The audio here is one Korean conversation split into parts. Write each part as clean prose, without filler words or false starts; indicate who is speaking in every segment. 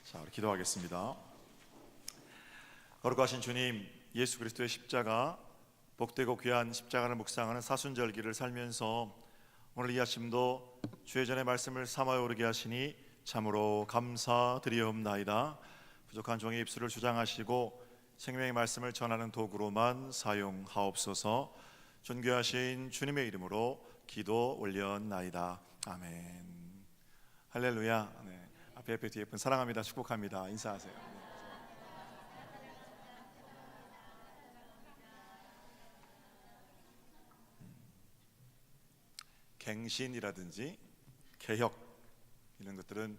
Speaker 1: 자, 우리 기도하겠습니다. 거룩하신 주님, 예수 그리스도의 십자가, 복되고 귀한 십자가를 묵상하는 사순절기를 살면서 오늘 이 아침도 주의 전의 말씀을 삼아 오르게 하시니 참으로 감사드리옵나이다. 부족한 종의 입술을 주장하시고 생명의 말씀을 전하는 도구로만 사용하옵소서. 존귀하신 주님의 이름으로 기도 올려나이다. 아멘. 할렐루야. 네. 앞에 뒤에 예쁜 사랑합니다, 축복합니다 인사하세요. 갱신이라든지 개혁 이런 것들은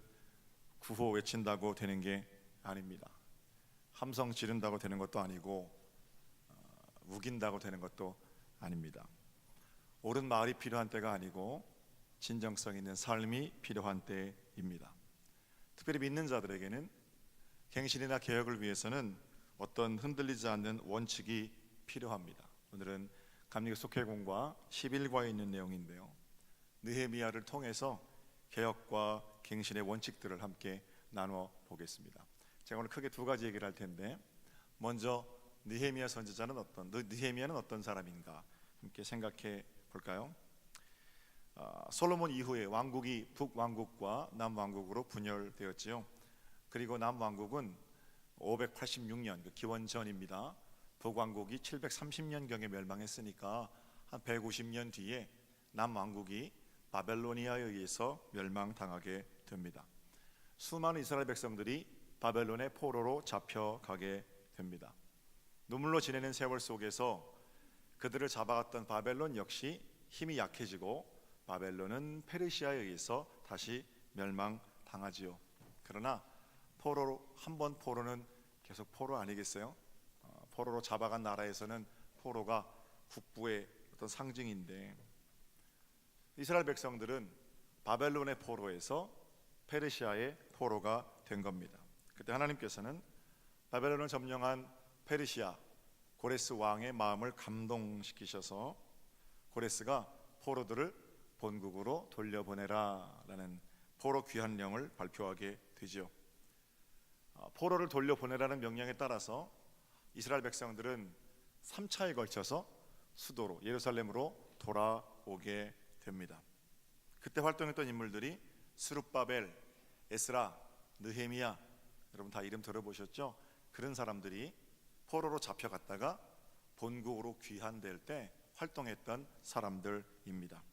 Speaker 1: 구호 외친다고 되는 게 아닙니다. 함성 지른다고 되는 것도 아니고 우긴다고 되는 것도 아닙니다. 옳은 말이 필요한 때가 아니고 진정성 있는 삶이 필요한 때입니다. 특별히 믿는 자들에게는 갱신이나 개혁을 위해서는 어떤 흔들리지 않는 원칙이 필요합니다. 오늘은 감리교 속회공과 11과에 있는 내용인데요, 느헤미야를 통해서 개혁과 갱신의 원칙들을 함께 나누어 보겠습니다. 제가 오늘 크게 두 가지 얘기를 할 텐데, 먼저 느헤미야 선지자는 느헤미야는 어떤 사람인가 함께 생각해 볼까요? 솔로몬 이후에 왕국이 북왕국과 남왕국으로 분열되었지요. 그리고 남왕국은 586년 기원 전입니다. 북왕국이 730년경에 멸망했으니까 한 150년 뒤에 남왕국이 바벨로니아에 의해서 멸망당하게 됩니다. 수많은 이스라엘 백성들이 바벨론의 포로로 잡혀가게 됩니다. 눈물로 지내는 세월 속에서 그들을 잡아갔던 바벨론 역시 힘이 약해지고 바벨론은 페르시아에 의해서 다시 멸망당하지요. 그러나 한번 포로는 계속 포로 아니겠어요? 포로로 잡아간 나라에서는 포로가 국부의 어떤 상징인데, 이스라엘 백성들은 바벨론의 포로에서 페르시아의 포로가 된 겁니다. 그때 하나님께서는 바벨론을 점령한 페르시아 고레스 왕의 마음을 감동시키셔서 고레스가 포로들을 본국으로 돌려보내라 라는 포로 귀환령을 발표하게 되죠. 포로를 돌려보내라는 명령에 따라서 이스라엘 백성들은 3차에 걸쳐서 수도로 예루살렘으로 돌아오게 됩니다. 그때 활동했던 인물들이 스룹바벨, 에스라, 느헤미야, 여러분 다 이름 들어보셨죠? 그런 사람들이 포로로 잡혀갔다가 본국으로 귀환될 때 활동했던 사람들입니다.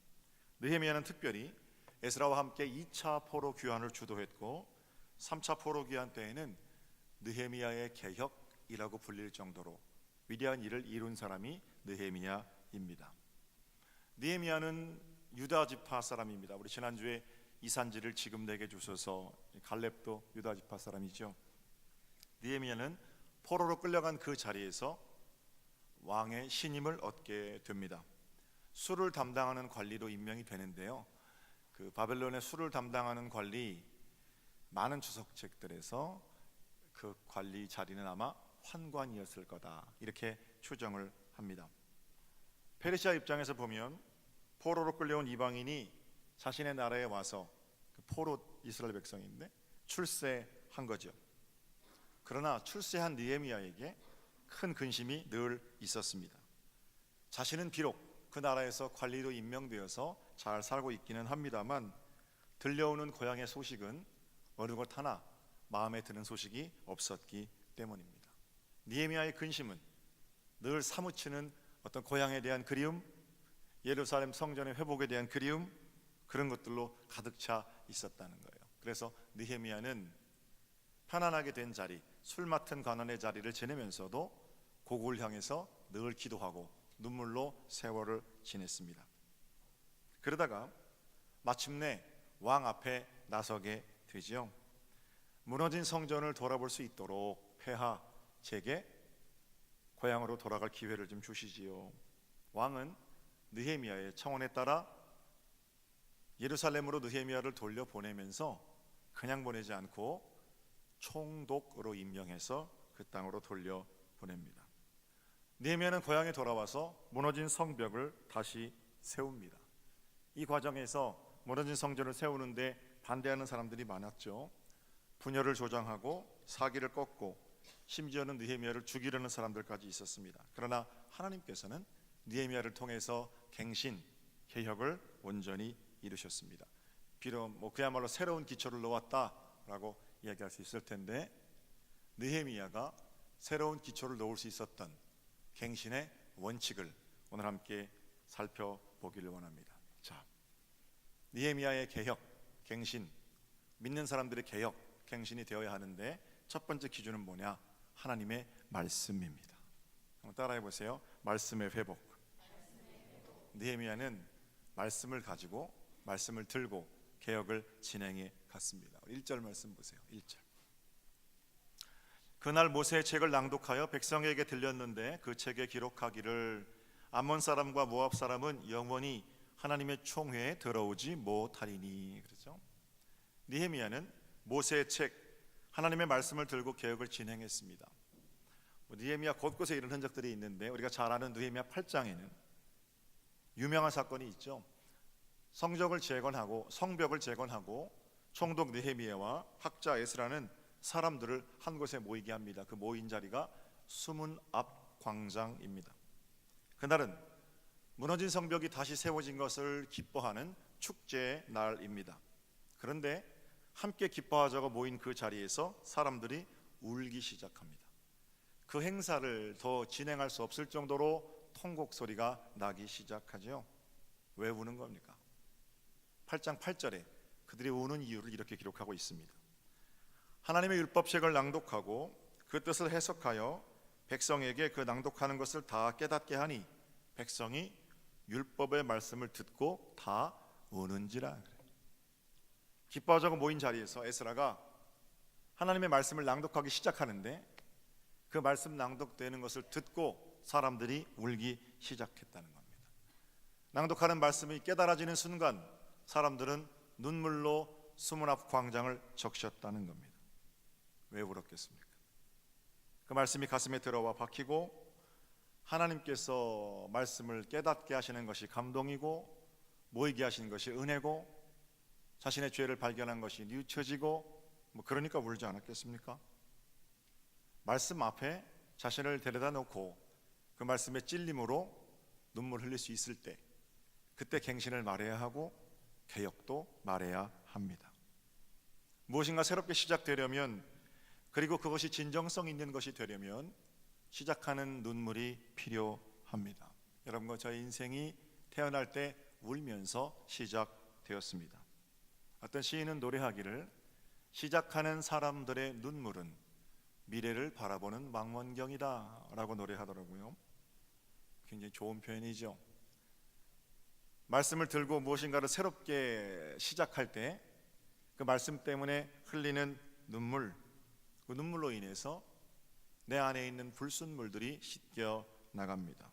Speaker 1: 느헤미야는 특별히 에스라와 함께 2차 포로 귀환을 주도했고 3차 포로 귀환 때에는 느헤미야의 개혁이라고 불릴 정도로 위대한 일을 이룬 사람이 느헤미야입니다. 느헤미야는 유다 지파 사람입니다. 우리 지난주에 이 산지를 지금 내게 주소서, 갈렙도 유다 지파 사람이죠. 느헤미야는 포로로 끌려간 그 자리에서 왕의 신임을 얻게 됩니다. 술을 담당하는 관리로 임명이 되는데요, 그 바벨론의 술을 담당하는 관리 많은 주석책들에서 그 관리 자리는 아마 환관이었을 거다 이렇게 추정을 합니다. 페르시아 입장에서 보면 포로로 끌려온 이방인이 자신의 나라에 와서 그 포로 이스라엘 백성인데 출세한 거죠. 그러나 출세한 느헤미야에게 큰 근심이 늘 있었습니다. 자신은 비록 그 나라에서 관리로 임명되어서 잘 살고 있기는 합니다만 들려오는 고향의 소식은 어느 것 하나 마음에 드는 소식이 없었기 때문입니다. 느헤미야의 근심은 늘 사무치는 어떤 고향에 대한 그리움, 예루살렘 성전의 회복에 대한 그리움, 그런 것들로 가득 차 있었다는 거예요. 그래서 느헤미야는 편안하게 된 자리, 술 맡은 관원의 자리를 지내면서도 고국을 향해서 늘 기도하고 눈물로 세월을 지냈습니다. 그러다가 마침내 왕 앞에 나서게 되지요. 무너진 성전을 돌아볼 수 있도록 폐하 제게 고향으로 돌아갈 기회를 좀 주시지요. 왕은 느헤미야의 청원에 따라 예루살렘으로 느헤미야를 돌려보내면서 그냥 보내지 않고 총독으로 임명해서 그 땅으로 돌려보냅니다. 느헤미야는 고향에 돌아와서 무너진 성벽을 다시 세웁니다. 이 과정에서 무너진 성전을 세우는데 반대하는 사람들이 많았죠. 분열을 조장하고 사기를 꺾고 심지어는 느헤미야를 죽이려는 사람들까지 있었습니다. 그러나 하나님께서는 느헤미야를 통해서 갱신, 개혁을 온전히 이루셨습니다. 비록 그야말로 새로운 기초를 놓았다라고 이야기할 수 있을 텐데, 느헤미야가 새로운 기초를 놓을 수 있었던 갱신의 원칙을 오늘 함께 살펴보기를 원합니다. 자, 느헤미야의 개혁, 갱신, 믿는 사람들의 개혁, 갱신이 되어야 하는데 첫 번째 기준은 뭐냐? 하나님의 말씀입니다. 한번 따라해 보세요. 말씀의 회복. 느헤미야는 말씀을 가지고, 말씀을 들고 개혁을 진행해 갔습니다. 1절 말씀 보세요. 1절. 그날 모세의 책을 낭독하여 백성에게 들렸는데 그 책에 기록하기를 암몬 사람과 모압 사람은 영원히 하나님의 총회에 들어오지 못하리니. 그렇죠? 느헤미야는 모세의 책, 하나님의 말씀을 들고 개혁을 진행했습니다. 느헤미야 곳곳에 이런 흔적들이 있는데, 우리가 잘 아는 느헤미야 8장에는 유명한 사건이 있죠. 성벽을 재건하고 총독 느헤미야와 학자 에스라는 사람들을 한 곳에 모이게 합니다. 그 모인 자리가 수문 앞 광장입니다. 그날은 무너진 성벽이 다시 세워진 것을 기뻐하는 축제의 날입니다. 그런데 함께 기뻐하자고 모인 그 자리에서 사람들이 울기 시작합니다. 그 행사를 더 진행할 수 없을 정도로 통곡 소리가 나기 시작하죠. 왜 우는 겁니까? 8장 8절에 그들이 우는 이유를 이렇게 기록하고 있습니다. 하나님의 율법책을 낭독하고 그 뜻을 해석하여 백성에게 그 낭독하는 것을 다 깨닫게 하니 백성이 율법의 말씀을 듣고 다 우는지라. 기뻐하자고 모인 자리에서 에스라가 하나님의 말씀을 낭독하기 시작하는데 그 말씀 낭독되는 것을 듣고 사람들이 울기 시작했다는 겁니다. 낭독하는 말씀이 깨달아지는 순간 사람들은 눈물로 수문 앞 광장을 적셨다는 겁니다. 왜 울었겠습니까? 그 말씀이 가슴에 들어와 박히고 하나님께서 말씀을 깨닫게 하시는 것이 감동이고 모이게 하시는 것이 은혜고 자신의 죄를 발견한 것이 뉘우쳐지고 그러니까 울지 않았겠습니까? 말씀 앞에 자신을 데려다 놓고 그 말씀의 찔림으로 눈물 흘릴 수 있을 때 그때 갱신을 말해야 하고 개혁도 말해야 합니다. 무엇인가 새롭게 시작되려면, 그리고 그것이 진정성 있는 것이 되려면 시작하는 눈물이 필요합니다. 여러분과 저의 인생이 태어날 때 울면서 시작되었습니다. 어떤 시인은 노래하기를 시작하는 사람들의 눈물은 미래를 바라보는 망원경이다 라고 노래하더라고요. 굉장히 좋은 표현이죠. 말씀을 들고 무엇인가를 새롭게 시작할 때 그 말씀 때문에 흘리는 눈물, 그 눈물로 인해서 내 안에 있는 불순물들이 씻겨 나갑니다.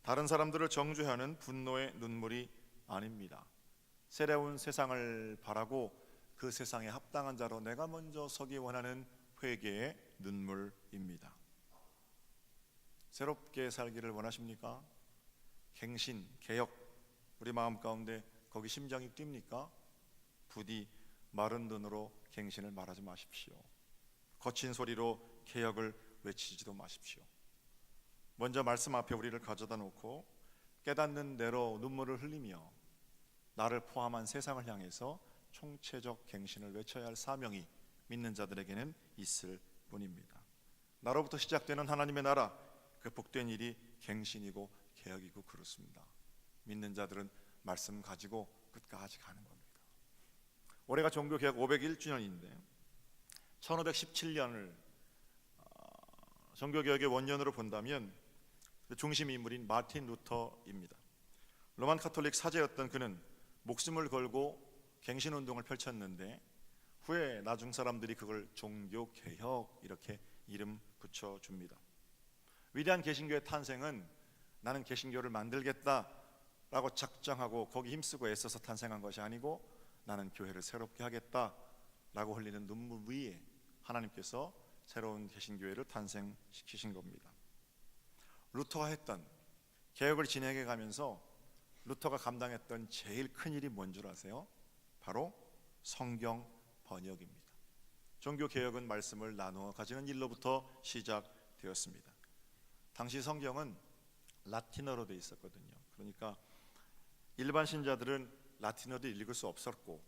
Speaker 1: 다른 사람들을 정죄하는 분노의 눈물이 아닙니다. 새로운 세상을 바라고 그 세상에 합당한 자로 내가 먼저 서기 원하는 회개의 눈물입니다. 새롭게 살기를 원하십니까? 갱신, 개혁, 우리 마음 가운데 거기 심장이 뜁니까? 부디 마른 눈으로 갱신을 말하지 마십시오. 거친 소리로 개혁을 외치지도 마십시오. 먼저 말씀 앞에 우리를 가져다 놓고 깨닫는 대로 눈물을 흘리며 나를 포함한 세상을 향해서 총체적 갱신을 외쳐야 할 사명이 믿는 자들에게는 있을 뿐입니다. 나로부터 시작되는 하나님의 나라, 그 복된 일이 갱신이고 개혁이고 그렇습니다. 믿는 자들은 말씀 가지고 끝까지 가는 겁니다. 올해가 종교개혁 501주년인데 1517년을 종교개혁의 원년으로 본다면 중심 인물인 마틴 루터입니다. 로만 카톨릭 사제였던 그는 목숨을 걸고 갱신운동을 펼쳤는데 후에 나중 사람들이 그걸 종교개혁 이렇게 이름 붙여줍니다. 위대한 개신교의 탄생은 나는 개신교를 만들겠다라고 작정하고 거기 힘쓰고 애써서 탄생한 것이 아니고 나는 교회를 새롭게 하겠다라고 흘리는 눈물 위에 하나님께서 새로운 개신교회를 탄생시키신 겁니다. 루터가 했던 개혁을 진행해 가면서 루터가 감당했던 제일 큰 일이 뭔 줄 아세요? 바로 성경 번역입니다. 종교 개혁은 말씀을 나누어 가지는 일로부터 시작되었습니다. 당시 성경은 라틴어로 되어 있었거든요. 그러니까 일반 신자들은 라틴어를 읽을 수 없었고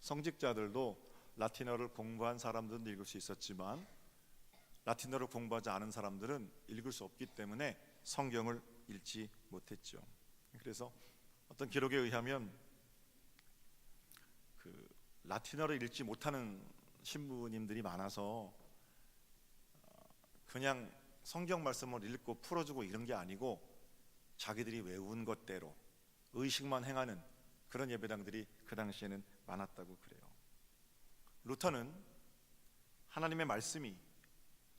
Speaker 1: 성직자들도 라틴어를 공부한 사람들은 읽을 수 있었지만 라틴어를 공부하지 않은 사람들은 읽을 수 없기 때문에 성경을 읽지 못했죠. 그래서 어떤 기록에 의하면 그 라틴어를 읽지 못하는 신부님들이 많아서 그냥 성경 말씀을 읽고 풀어주고 이런 게 아니고 자기들이 외운 것대로 의식만 행하는 그런 예배당들이 그 당시에는 많았다고 그래요. 루터는 하나님의 말씀이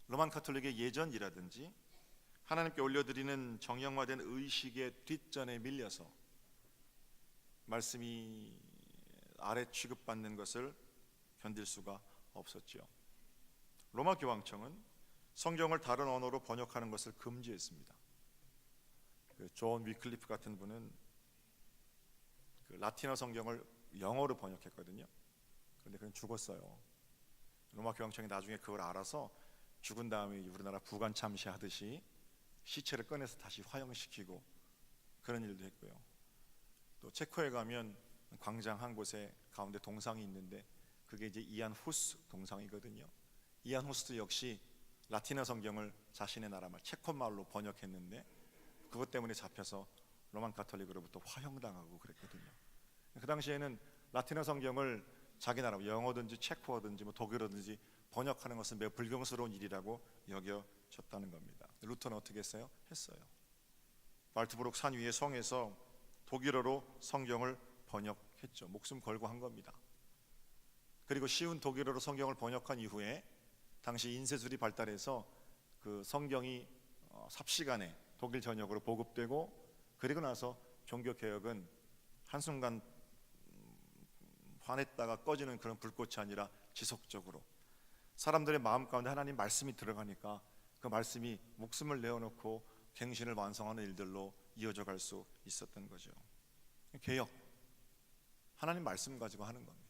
Speaker 1: 로만 가톨릭의 예전이라든지 하나님께 올려드리는 정형화된 의식의 뒷전에 밀려서 말씀이 아래 취급받는 것을 견딜 수가 없었죠. 로마 교황청은 성경을 다른 언어로 번역하는 것을 금지했습니다. 존 위클리프 같은 분은 라틴어 성경을 영어로 번역했거든요. 그런데 그는 죽었어요. 로마 교황청이 나중에 그걸 알아서 죽은 다음에 우리나라 부관 참시하듯이 시체를 꺼내서 다시 화형시키고 그런 일도 했고요. 또 체코에 가면 광장 한 곳에 가운데 동상이 있는데 그게 이제 이안 후스 동상이거든요. 이안 후스도 역시 라틴어 성경을 자신의 나라 말 체코 말로 번역했는데 그것 때문에 잡혀서 로만 가톨릭으로부터 화형당하고 그랬거든요. 그 당시에는 라틴어 성경을 자기 나라 영어든지 체코어든지 독일어든지 번역하는 것은 매우 불경스러운 일이라고 여겨졌다는 겁니다. 루터는 어떻게 했어요? 발트부룩 산 위의 성에서 독일어로 성경을 번역했죠. 목숨 걸고 한 겁니다. 그리고 쉬운 독일어로 성경을 번역한 이후에 당시 인쇄술이 발달해서 그 성경이 삽시간에 독일 전역으로 보급되고 그리고 나서 종교 개혁은 한순간 환했다가 꺼지는 그런 불꽃이 아니라 지속적으로 사람들의 마음 가운데 하나님 말씀이 들어가니까 그 말씀이 목숨을 내어놓고 갱신을 완성하는 일들로 이어져 갈 수 있었던 거죠. 개혁, 하나님 말씀 가지고 하는 겁니다.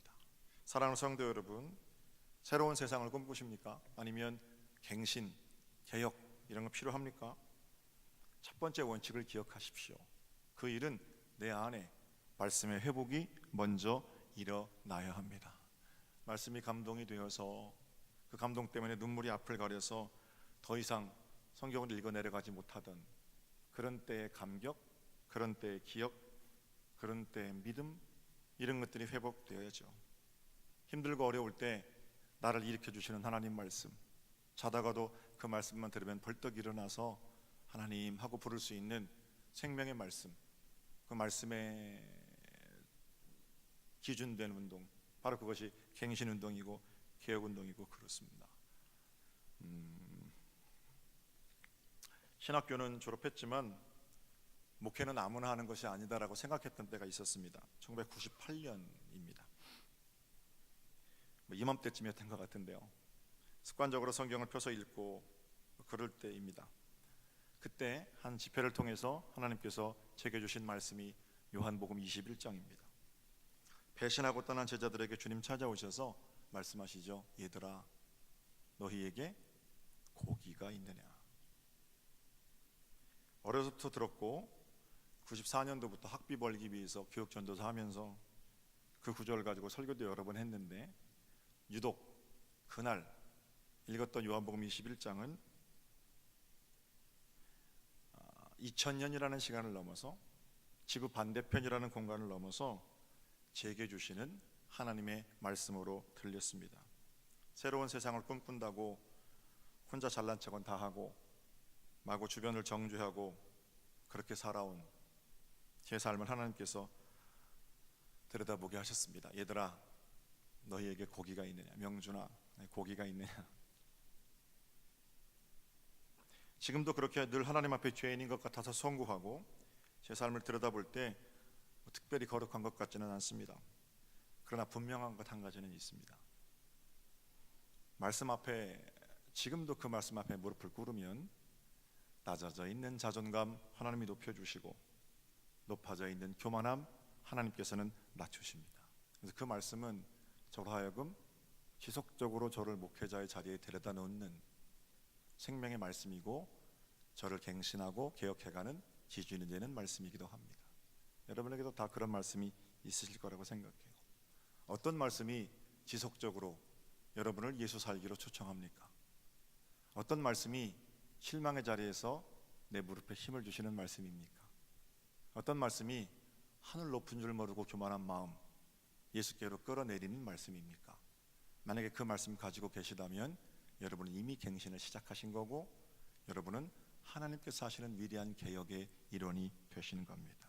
Speaker 1: 사랑하는 성도 여러분, 새로운 세상을 꿈꾸십니까? 아니면 갱신, 개혁 이런 거 필요합니까? 첫 번째 원칙을 기억하십시오. 그 일은 내 안에 말씀의 회복이 먼저 일어나야 합니다. 말씀이 감동이 되어서 그 감동 때문에 눈물이 앞을 가려서 더 이상 성경을 읽어 내려가지 못하던 그런 때의 감격, 그런 때의 기억, 그런 때의 믿음 이런 것들이 회복되어야죠. 힘들고 어려울 때 나를 일으켜 주시는 하나님 말씀, 자다가도 그 말씀만 들으면 벌떡 일어나서 하나님 하고 부를 수 있는 생명의 말씀, 그 말씀에 기준된 운동, 바로 그것이 갱신운동이고 개혁운동이고 그렇습니다. 신학교는 졸업했지만 목회는 아무나 하는 것이 아니다라고 생각했던 때가 있었습니다. 1998년입니다. 이맘때쯤이었던 것 같은데요. 습관적으로 성경을 펴서 읽고 그럴 때입니다. 그때 한 집회를 통해서 하나님께서 제게 주신 말씀이 요한복음 21장입니다. 배신하고 떠난 제자들에게 주님 찾아오셔서 말씀하시죠. 얘들아, 너희에게 고기가 있느냐. 어려서부터 들었고 94년도부터 학비 벌기 위해서 교육전도사 하면서 그 구절을 가지고 설교도 여러 번 했는데 유독 그날 읽었던 요한복음 21장은 2000년이라는 시간을 넘어서 지구 반대편이라는 공간을 넘어서 제게 주시는 하나님의 말씀으로 들렸습니다. 새로운 세상을 꿈꾼다고 혼자 잘난 척은 다 하고 마구 주변을 정죄하고 그렇게 살아온 제 삶을 하나님께서 들여다보게 하셨습니다. 얘들아, 너희에게 고기가 있느냐? 명준아, 고기가 있느냐? 지금도 그렇게 늘 하나님 앞에 죄인인 것 같아서 송구하고 제 삶을 들여다볼 때 특별히 거룩한 것 같지는 않습니다. 그러나 분명한 것 한 가지는 있습니다. 말씀 앞에, 지금도 그 말씀 앞에 무릎을 꿇으면 낮아져 있는 자존감 하나님이 높여주시고 높아져 있는 교만함 하나님께서는 낮추십니다. 그래서 그 말씀은 저로 하여금 지속적으로 저를 목회자의 자리에 데려다 놓는 생명의 말씀이고 저를 갱신하고 개혁해가는 기준이 되는 말씀이기도 합니다. 여러분에게도 다 그런 말씀이 있으실 거라고 생각해요. 어떤 말씀이 지속적으로 여러분을 예수 살기로 초청합니까? 어떤 말씀이 실망의 자리에서 내 무릎에 힘을 주시는 말씀입니까? 어떤 말씀이 하늘 높은 줄 모르고 교만한 마음 예수께로 끌어내리는 말씀입니까? 만약에 그 말씀 가지고 계시다면 여러분은 이미 갱신을 시작하신 거고 여러분은 하나님께서 하시는 위대한 개혁의 일원이 되시는 겁니다.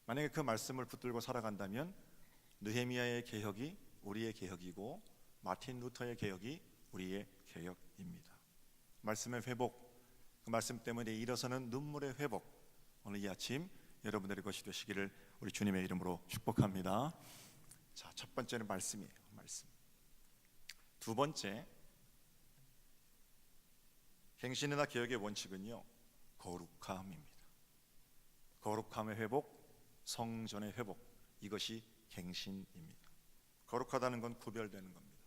Speaker 1: 만약에 그 말씀을 붙들고 살아간다면 느헤미야의 개혁이 우리의 개혁이고 마틴 루터의 개혁이 우리의 개혁입니다. 말씀의 회복, 그 말씀 때문에 일어서는 눈물의 회복, 오늘 이 아침 여러분들의 것이 되시기를 우리 주님의 이름으로 축복합니다. 자, 첫 번째는 말씀이에요. 말씀. 두 번째, 갱신이나 개혁의 원칙은요, 거룩함입니다. 거룩함의 회복, 성전의 회복, 이것이 갱신입니다. 거룩하다는 건 구별되는 겁니다.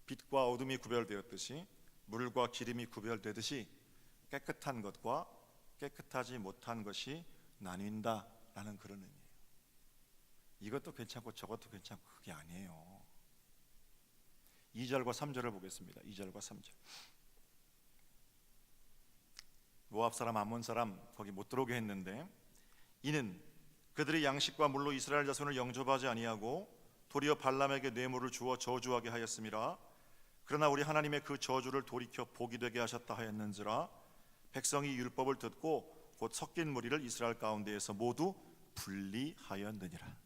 Speaker 1: 빛과 어둠이 구별되었듯이 물과 기름이 구별되듯이 깨끗한 것과 깨끗하지 못한 것이 나뉜다라는 그런 의미예요. 이것도 괜찮고 저것도 괜찮고 그게 아니에요. 2절과 3절을 보겠습니다. 2절과 3절. 모압 사람, 암몬 사람 거기 못 들어오게 했는데 이는 그들이 양식과 물로 이스라엘 자손을 영접하지 아니하고 도리어 발람에게 뇌물을 주어 저주하게 하였음이라. 그러나 우리 하나님의 그 저주를 돌이켜 복이 되게 하셨다 하였는지라. 백성이 율법을 듣고 곧 섞인 무리를 이스라엘 가운데에서 모두 분리하였느니라.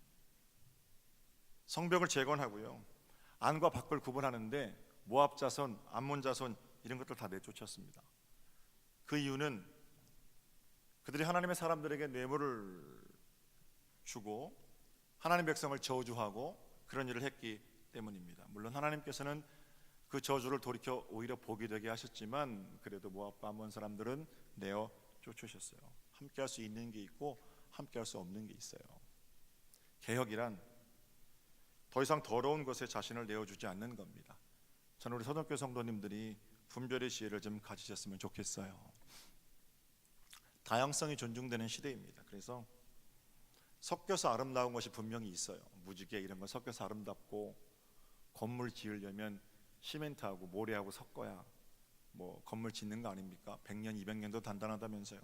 Speaker 1: 성벽을 재건하고요, 안과 밖을 구분하는데 모압 자손, 암몬 자손 이런 것들 다 내쫓았습니다. 그 이유는 그들이 하나님의 사람들에게 뇌물을 주고 하나님 백성을 저주하고 그런 일을 했기 때문입니다. 물론 하나님께서는 그 저주를 돌이켜 오히려 복이 되게 하셨지만 그래도 모압과 암몬 사람들은 내어 쫓으셨어요. 함께 할 수 있는 게 있고 함께 할 수 없는 게 있어요. 개혁이란 더 이상 더러운 것에 자신을 내어주지 않는 겁니다. 저는 우리 서정교 성도님들이 분별의 지혜를 좀 가지셨으면 좋겠어요. 다양성이 존중되는 시대입니다. 그래서 섞여서 아름다운 것이 분명히 있어요. 무지개 이런 거 섞여서 아름답고, 건물 지으려면 시멘트하고 모래하고 섞어야 뭐 건물 짓는 거 아닙니까? 100년, 200년도 단단하다면서요.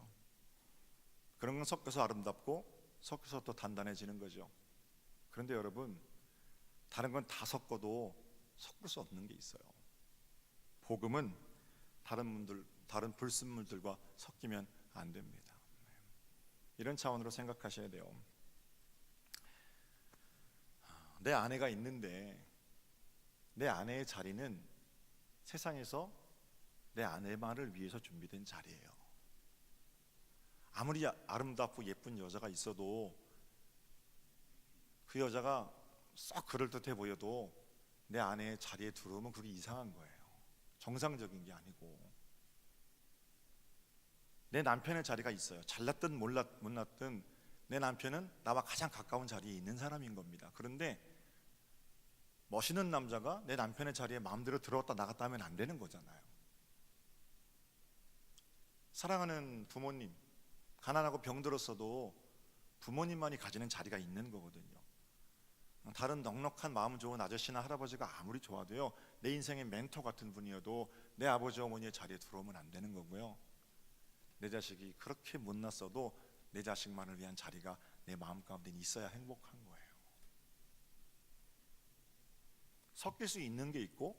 Speaker 1: 그런 건 섞여서 아름답고 섞여서 또 단단해지는 거죠. 그런데 여러분, 다른 건 다 섞어도 섞을 수 없는 게 있어요. 복음은 다른 불순물들과 섞이면 안 됩니다. 이런 차원으로 생각하셔야 돼요. 내 아내가 있는데 내 아내의 자리는 세상에서 내 아내만을 위해서 준비된 자리예요. 아무리 아름답고 예쁜 여자가 있어도 그 여자가 썩 그럴듯해 보여도 내 아내의 자리에 들어오면 그게 이상한 거예요. 정상적인 게 아니고. 내 남편의 자리가 있어요. 잘났든 못났든 내 남편은 나와 가장 가까운 자리에 있는 사람인 겁니다. 그런데 멋있는 남자가 내 남편의 자리에 마음대로 들어왔다 나갔다 하면 안 되는 거잖아요. 사랑하는 부모님, 가난하고 병들었어도 부모님만이 가지는 자리가 있는 거거든요. 다른 넉넉한 마음 좋은 아저씨나 할아버지가 아무리 좋아도요, 내 인생의 멘토 같은 분이어도 내 아버지 어머니의 자리에 들어오면 안 되는 거고요. 내 자식이 그렇게 못났어도 내 자식만을 위한 자리가 내 마음 가운데 있어야 행복한 거예요. 섞일 수 있는 게 있고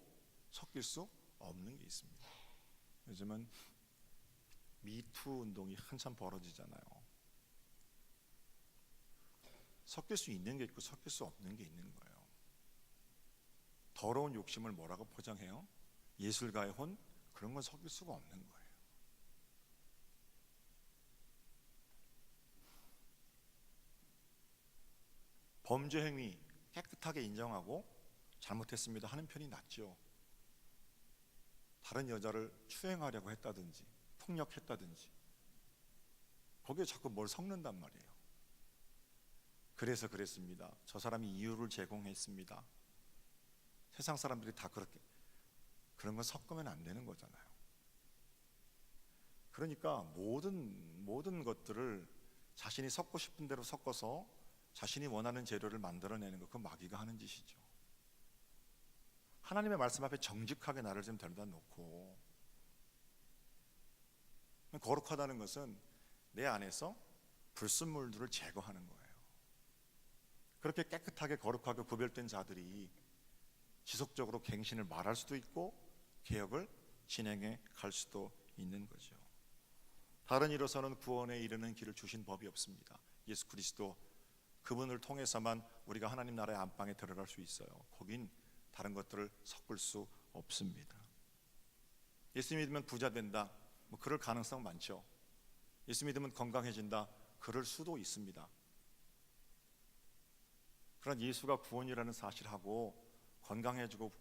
Speaker 1: 섞일 수 없는 게 있습니다. 요즘은 미투 운동이 한참 벌어지잖아요. 섞일 수 있는 게 있고 섞일 수 없는 게 있는 거예요. 더러운 욕심을 뭐라고 포장해요? 예술가의 혼? 그런 건 섞일 수가 없는 거예요. 범죄 행위 깨끗하게 인정하고 잘못했습니다 하는 편이 낫죠. 다른 여자를 추행하려고 했다든지 폭력했다든지 거기에 자꾸 뭘 섞는단 말이에요. 그래서 그랬습니다. 저 사람이 이유를 제공했습니다. 세상 사람들이 다 그렇게 그런 건 섞으면 안 되는 거잖아요. 그러니까 모든 것들을 자신이 섞고 싶은 대로 섞어서 자신이 원하는 재료를 만들어내는 거, 그건 마귀가 하는 짓이죠. 하나님의 말씀 앞에 정직하게 나를 좀 데려다 놓고, 거룩하다는 것은 내 안에서 불순물들을 제거하는 거예요. 그렇게 깨끗하게 거룩하게 구별된 자들이 지속적으로 갱신을 말할 수도 있고 개혁을 진행해 갈 수도 있는 거죠. 다른 이로서는 구원에 이르는 길을 주신 법이 없습니다. 예수 그리스도, 그분을 통해서만 우리가 하나님 나라의 안방에 들어갈 수 있어요. 거긴 다른 것들을 섞을 수 없습니다. 예수 믿으면 부자 된다, 그럴 가능성 많죠. 예수 믿으면 건강해진다, 그럴 수도 있습니다. 그런 예수가 구원이라는 사실하고 건강해지고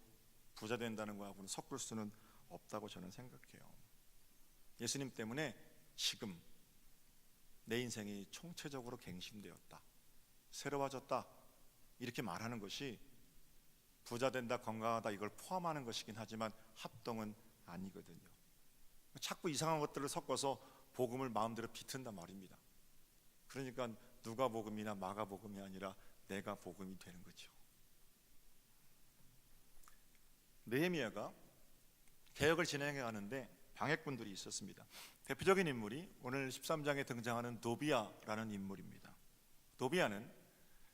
Speaker 1: 부자 된다는 거하고는 섞을 수는 없다고 저는 생각해요. 예수님 때문에 지금 내 인생이 총체적으로 갱신되었다, 새로워졌다, 이렇게 말하는 것이 부자 된다, 건강하다 이걸 포함하는 것이긴 하지만 합동은 아니거든요. 자꾸 이상한 것들을 섞어서 복음을 마음대로 비튼단 말입니다. 그러니까 누가복음이나 마가복음이 아니라 내가 복음이 되는 거죠. 느헤미야가 개혁을 진행해 가는데 방해꾼들이 있었습니다. 대표적인 인물이 오늘 13장에 등장하는 도비야라는 인물입니다. 도비야는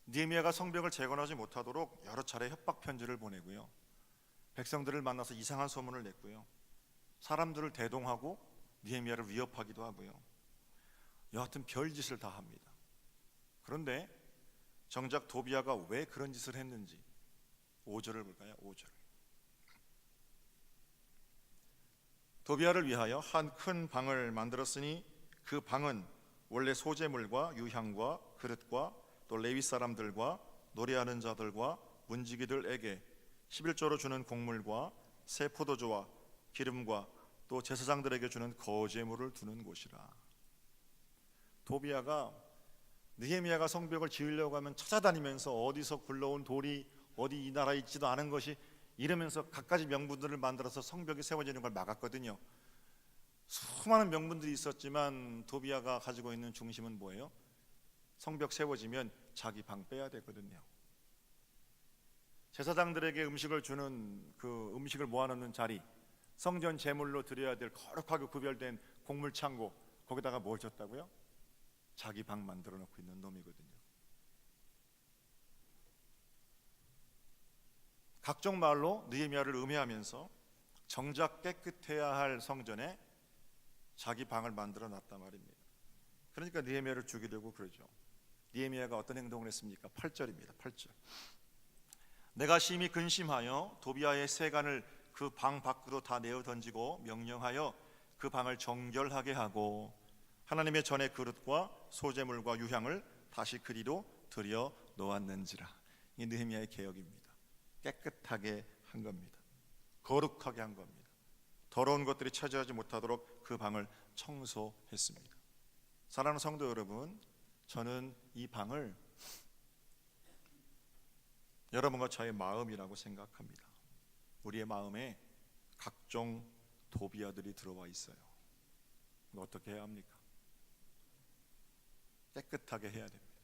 Speaker 1: 느헤미야가 성벽을 재건하지 못하도록 여러 차례 협박 편지를 보내고요, 백성들을 만나서 이상한 소문을 냈고요, 사람들을 대동하고 느헤미야를 위협하기도 하고요, 여하튼 별짓을 다 합니다. 그런데 정작 도비야가 왜 그런 짓을 했는지 5절을 볼까요? 5절. 도비야를 위하여 한 큰 방을 만들었으니 그 방은 원래 소재물과 유향과 그릇과 또 레위 사람들과 노래하는 자들과 문지기들에게 11조로 주는 곡물과 새 포도주와 기름과 또 제사장들에게 주는 거제물을 두는 곳이라. 도비야가 느헤미야가 성벽을 지으려고 하면 찾아다니면서 어디서 굴러온 돌이 어디 이 나라에 있지도 않은 것이 이러면서 갖가지 명분들을 만들어서 성벽이 세워지는 걸 막았거든요. 수많은 명분들이 있었지만 도비야가 가지고 있는 중심은 뭐예요? 성벽 세워지면 자기 방 빼야 되거든요. 제사장들에게 음식을 주는 그 음식을 모아놓는 자리, 성전 제물로 드려야 될 거룩하게 구별된 곡물 창고, 거기다가 뭘 줬다고요? 자기 방 만들어 놓고 있는 놈이거든요. 각종 말로 느헤미야를 음해하면서 정작 깨끗해야 할 성전에 자기 방을 만들어 놨단 말입니다. 그러니까 느헤미야를 죽이려고 그러죠. 느헤미야가 어떤 행동을 했습니까? 8절입니다. 8절. 내가 심히 근심하여 도비야의 세간을 그 방 밖으로 다 내어 던지고 명령하여 그 방을 정결하게 하고 하나님의 전의 그릇과 소재물과 유향을 다시 그리로 들여 놓았는지라. 이 느헤미야의 개혁입니다. 깨끗하게 한 겁니다. 거룩하게 한 겁니다. 더러운 것들이 차지하지 못하도록 그 방을 청소했습니다. 사랑하는 성도 여러분, 저는 이 방을 여러분과 저의 마음이라고 생각합니다. 우리의 마음에 각종 도비야들이 들어와 있어요. 어떻게 해야 합니까? 깨끗하게 해야 됩니다.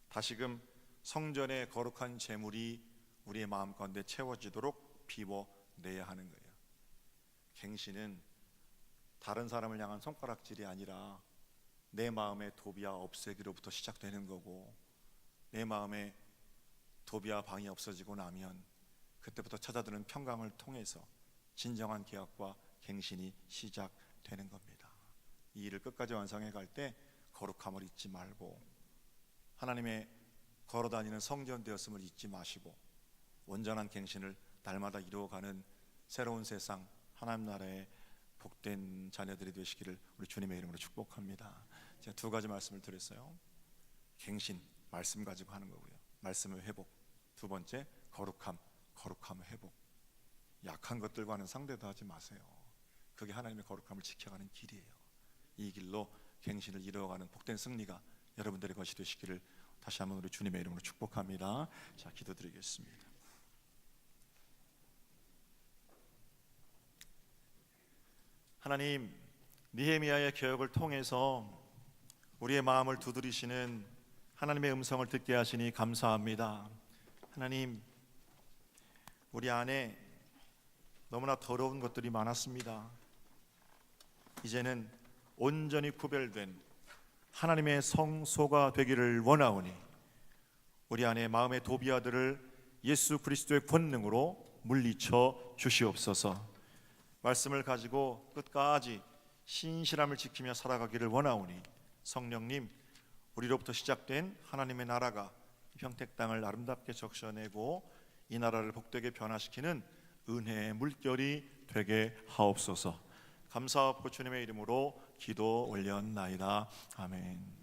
Speaker 1: 다시금 성전의 거룩한 재물이 우리의 마음 가운데 채워지도록 비워내야 하는 거예요. 갱신은 다른 사람을 향한 손가락질이 아니라 내 마음의 도비야 없애기로부터 시작되는 거고, 내 마음에 도비야 방이 없어지고 나면 그때부터 찾아드는 평강을 통해서 진정한 개혁과 갱신이 시작되는 겁니다. 이 일을 끝까지 완성해 갈 때 거룩함을 잊지 말고 하나님의 걸어다니는 성전 되었음을 잊지 마시고 온전한 갱신을 날마다 이루어가는 새로운 세상 하나님 나라의 복된 자녀들이 되시기를 우리 주님의 이름으로 축복합니다. 제가 두 가지 말씀을 드렸어요. 갱신, 말씀 가지고 하는 거고요, 말씀의 회복. 두 번째, 거룩함의 회복. 약한 것들과는 상대도 하지 마세요. 그게 하나님의 거룩함을 지켜가는 길이에요. 이 길로 갱신을 이루어가는 복된 승리가 여러분들의 것이 되시기를 다시 한번 우리 주님의 이름으로 축복합니다. 자, 기도드리겠습니다. 하나님, 느헤미야의 개혁을 통해서 우리의 마음을 두드리시는 하나님의 음성을 듣게 하시니 감사합니다. 하나님, 우리 안에 너무나 더러운 것들이 많았습니다. 이제는 온전히 구별된 하나님의 성소가 되기를 원하오니 우리 안에 마음의 도비아들을 예수 그리스도의 권능으로 물리쳐 주시옵소서. 말씀을 가지고 끝까지 신실함을 지키며 살아가기를 원하오니 성령님, 우리로부터 시작된 하나님의 나라가 평택 땅을 아름답게 적셔내고 이 나라를 복되게 변화시키는 은혜의 물결이 되게 하옵소서. 감사하고 주님의 이름으로 기도 올렸나이다. 아멘.